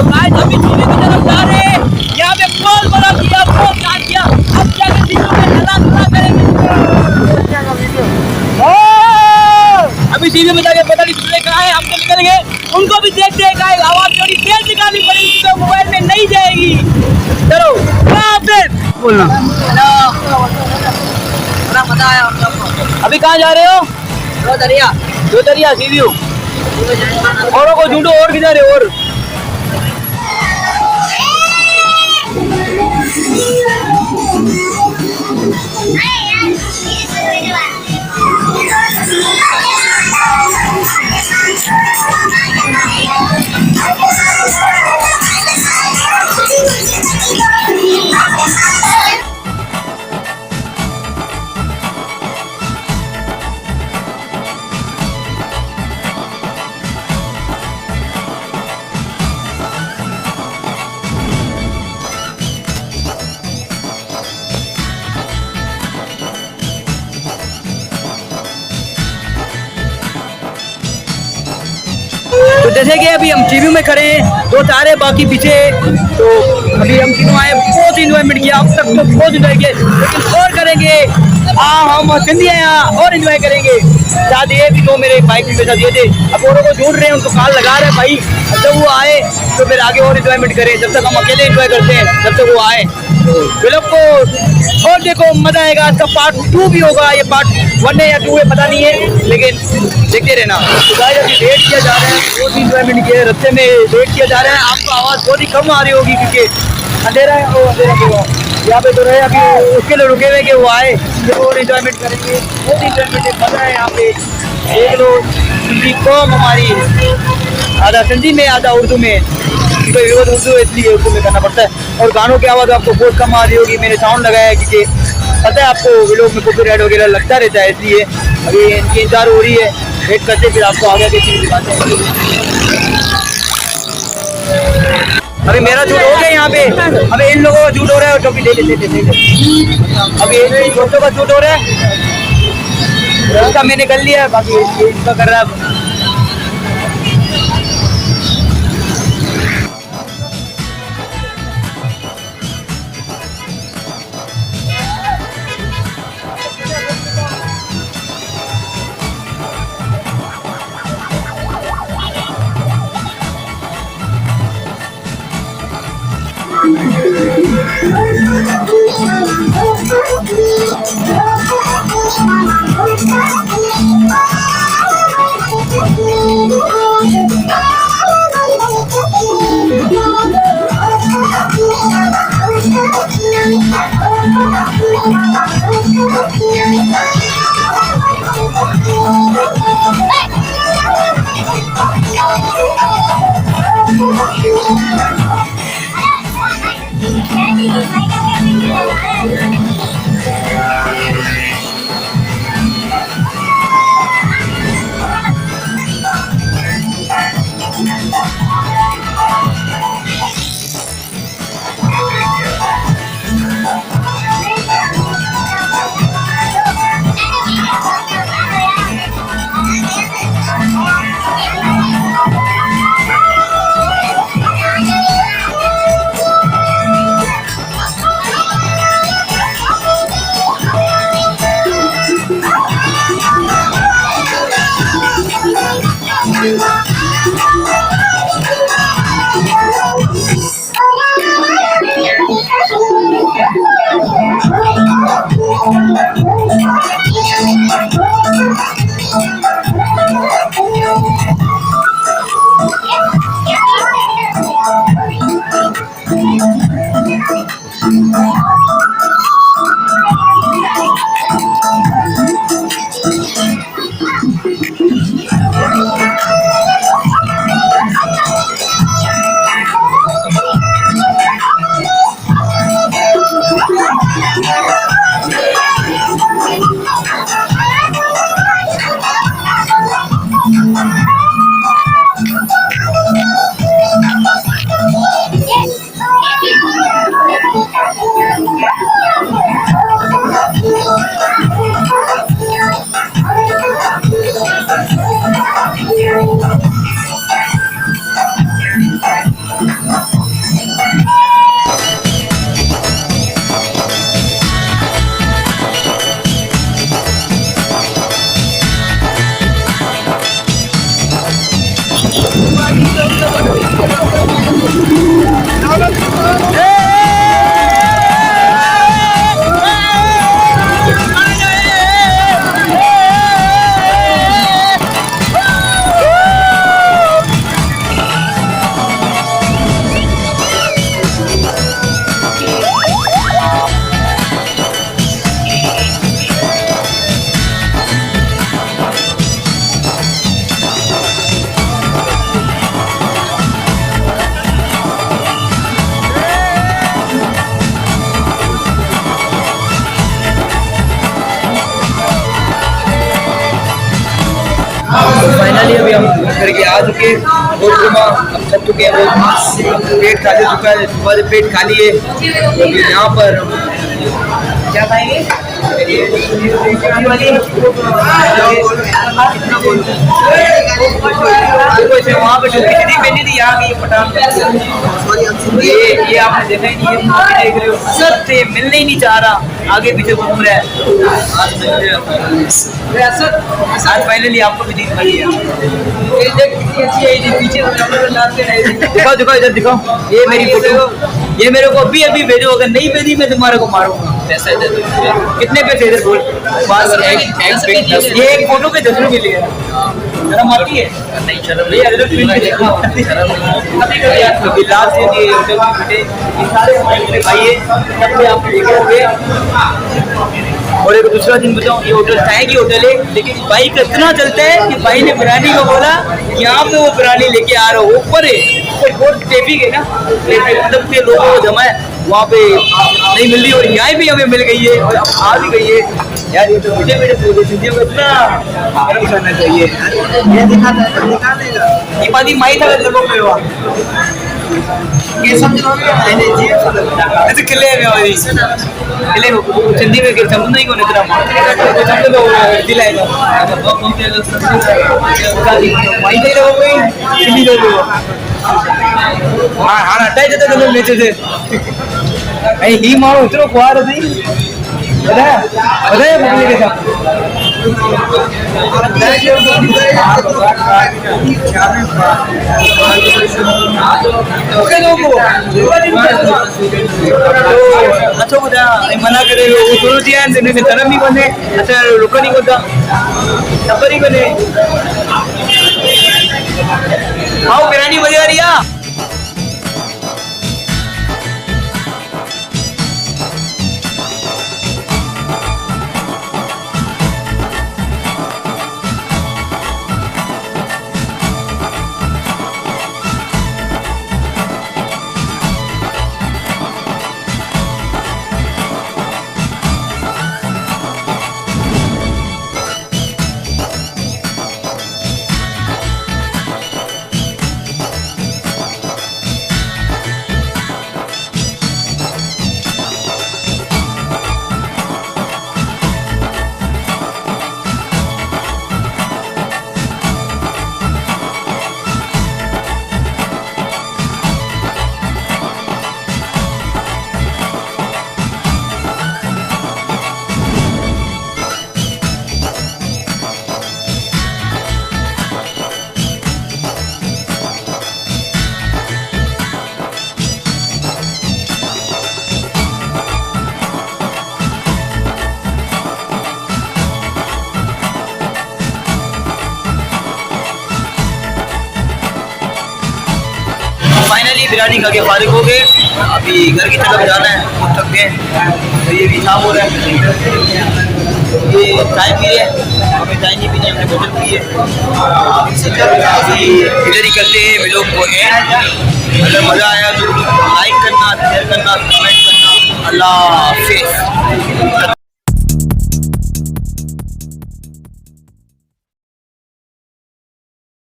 Guys अभी TV की तरफ जा रहे हैं। यहाँ पे बहुत बड़ा किया, बहुत काट किया। अब जाके वीडियो में हला करेंगे। अभी टीवी में जाके पता नहीं दूसरे कहाँ है, हम तो निकल गए। उनको भी देखते हैं गाइस, आवाज थोड़ी तेज निकालनी पड़ेगी तो मोबाइल में नहीं जाएगी। चलो बोलना बड़ा मजा आया। अभी कहाँ जा रहे हो? दो दरिया सी व्यू। औरों को ढूंढो और किधर है और तो जैसे कि अभी हम टीवी में खड़े हैं, दो तारे बाकी पीछे। तो अभी हम तीनों आए, बहुत इंजॉयमेंट किया, अब तक तो बहुत इंजॉय किया, लेकिन और करेंगे। हम सिंधी हैं यहाँ, और इंजॉय करेंगे। साथ ये भी तो मेरे बाइक भी साथ ये थे, अब औरों को ढूंढ रहे हैं, उनको कॉल लगा रहे हैं भाई। जब वो आए तो फिर आगे और इंजॉयमेंट करें। जब तक हम अकेले इंजॉय करते हैं जब तक वो आए फिल्म को। और देखो मजा आएगा। इसका पार्ट 2 भी होगा। ये पार्ट 1 है या 2 है पता नहीं है, लेकिन देखते रहना। तो गाइस अभी वेट किया जा रहा है, बहुत इंजॉयमेंट किया है। रास्ते में वेट किया जा रहा है। आपको आवाज़ बहुत ही कम आ रही होगी क्योंकि अंधेरा है। वो अंधेरा क्यों यहाँ पे तो रहे, अभी उसके लिए रुके हुए कि वो आए तो और इंजॉयमेंट करेंगे। बहुत इंजॉयमेंट है, मजा है यहाँ पे। देख लो हिंदी कौम हमारी, आधा सिंधी में आधा उर्दू में। तो विरोध उर्दू इसलिए उर्दू में करना पड़ता है। और गानों की आवाज़ आपको बहुत कम आ रही होगी। मैंने साउंड लगाया है क्योंकि पता है आपको व्लॉग में कॉपीराइट वगैरह लगता रहता है, इसलिए अभी इनकी इंतजार हो रही है। वेट करते फिर आपको आगे की चीज़ दिखाते हैं। अभी मेरा शूट हो गया यहाँ पे, अभी इन लोगों का शूट हो रहा है। टोपी ले लेते अभी इन दोस्तों का शूट हो रहा है, उसका मैंने कर लिया है, बाकी इसका कर रहा है। फाइनली अभी हम घर के आ चुके हैं, बहुत घुमा, हम थक चुके हैं बहुत, पेट खा चुका है, सुबह से पेट खाली है। तो अभी यहाँ पर क्या खाएंगे? वहाँ पे जो खिचड़ी बनी थी यहाँ की पठान, ये आपने देखा ही नहीं, ये देख रहे हो सब से मिलने ही नहीं चाह रहा, आगे पीछे घूम रहा है। आज फाइनली आपको भी दिख पाई है, दिखाओ दिखाओ इधर दिखाओ, ये मेरी फोटो, ये मेरे को अभी अभी भेजो, अगर नहीं भेजी मैं तुम्हारे को मारूंगा। कितने पैसे इधर बोल? ये एक फोटो के 10 रुपये लिए, शर्म आती है? नहीं शर्म नहीं, अभी लास्ट ये होटल में बैठे, ये सारे हमारे भाई है, सबसे आप देखे होंगे। और एक दूसरा दिन बताऊँ, ये होटल चाय की होटल है, लेकिन भाई का इतना चलता है कि भाई ने बिरयानी को बोला यहाँ पे वो बिरयानी लेके आ रहा हो, ऊपर है बहुत ट्रैफिक है ना, मतलब के लोगों को जमा है, वहाँ पे नहीं मिल रही, और यहाँ भी हमें मिल गई है और अब आ भी गई है यार। ये तो मुझे मेरे सिद्धियों को इतना गर्म करना चाहिए, ये दिखा देगा ये पानी माई था लोगों पे हुआ ये समझ लो ऐसे किले में वाली किले को चंदी में गिर समझ नहीं को निकला समझ लो दिलाएगा माई दे रहा कोई चिल्ली दे दो। हाँ हाँ हटाई देते तो लोग नीचे से नहीं ही मारो इतना कुआर नहीं बताया बताया पकड़ने के साथ अच्छा बता मना करे वो शुरू दिया धर्म नहीं बने, अच्छा रुका नहीं होता नंबर ही बने। आओ बिरयानी बजा रही है। फाइनली बिरयानी खा के फारिग हो गए, अभी घर की तरफ जाना है, बहुत थक गए। तो ये भी शाम हो रहा है, ये चाय पी रहे हैं, हमें चाय नहीं पीनी, हमने बोतल पी है। अभी इधर ही करते हैं वीडियो को एंड, अगर मज़ा आया तो लाइक करना, शेयर करना, कमेंट करना। अल्लाह हाफिज़।